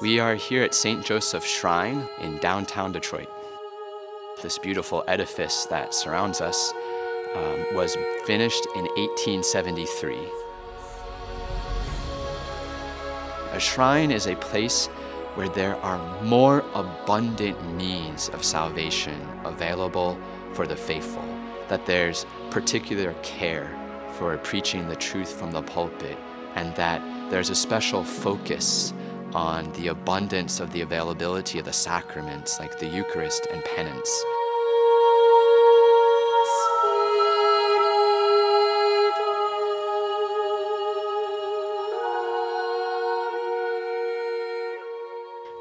We are here at St. Joseph Shrine in downtown Detroit. This beautiful edifice that surrounds us was finished in 1873. A shrine is a place where there are more abundant means of salvation available for the faithful, that there's particular care for preaching the truth from the pulpit, and that there's a special focus on the abundance of the availability of the sacraments like the Eucharist and penance.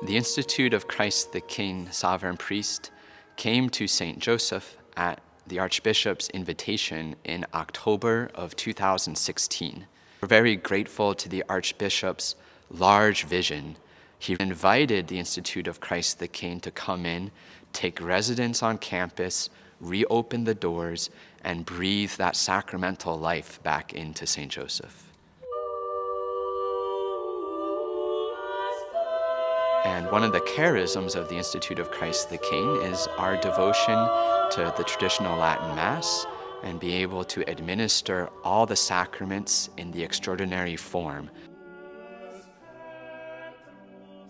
The Institute of Christ the King, Sovereign Priest, came to St. Joseph at the Archbishop's invitation in October of 2016. We're very grateful to the Archbishop's large vision. He invited the Institute of Christ the King to come in, take residence on campus, reopen the doors, and breathe that sacramental life back into St. Joseph. And one of the charisms of the Institute of Christ the King is our devotion to the traditional Latin Mass and be able to administer all the sacraments in the extraordinary form.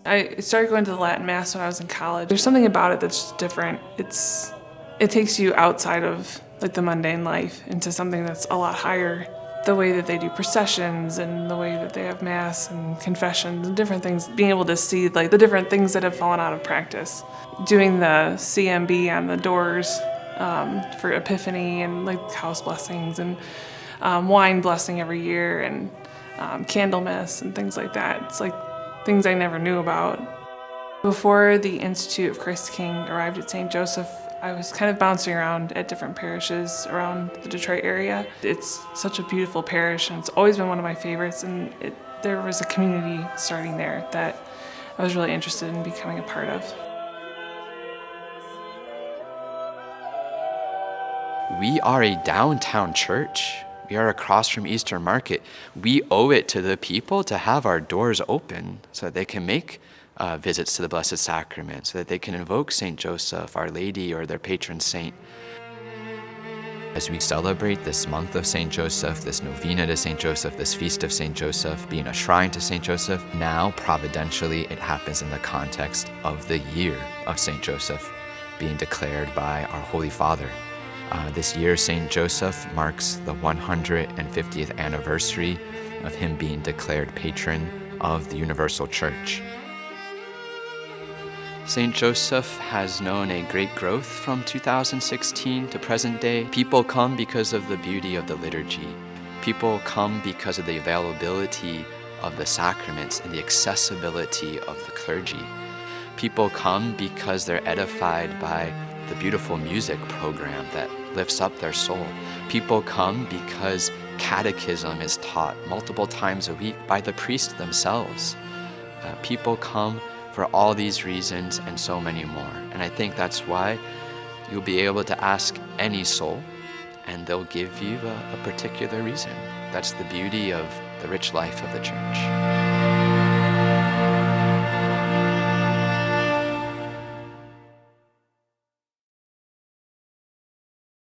I started going to the Latin Mass when I was in college. There's something about it that's just different. It takes you outside of like the mundane life into something that's a lot higher. The way that they do processions and the way that they have Mass and confessions and different things, being able to see like the different things that have fallen out of practice. Doing the CMB on the doors for Epiphany and like house blessings and wine blessing every year and Candlemas and things like that. It's like things I never knew about. Before the Institute of Christ the King arrived at St. Joseph, I was kind of bouncing around at different parishes around the Detroit area. It's such a beautiful parish, and it's always been one of my favorites, and there was a community starting there that I was really interested in becoming a part of. We are a downtown church. We are across from Eastern Market. We owe it to the people to have our doors open so that they can make visits to the Blessed Sacrament, so that they can invoke St. Joseph, Our Lady, or their patron saint. As we celebrate this month of St. Joseph, this novena to St. Joseph, this feast of St. Joseph, being a shrine to St. Joseph, now providentially it happens in the context of the year of St. Joseph being declared by our Holy Father. This year, St. Joseph marks the 150th anniversary of him being declared patron of the Universal Church. St. Joseph has known a great growth from 2016 to present day. People come because of the beauty of the liturgy. People come because of the availability of the sacraments and the accessibility of the clergy. People come because they're edified by the beautiful music program that lifts up their soul. People come because catechism is taught multiple times a week by the priests themselves. People come for all these reasons and so many more. And I think that's why you'll be able to ask any soul and they'll give you a particular reason. That's the beauty of the rich life of the church.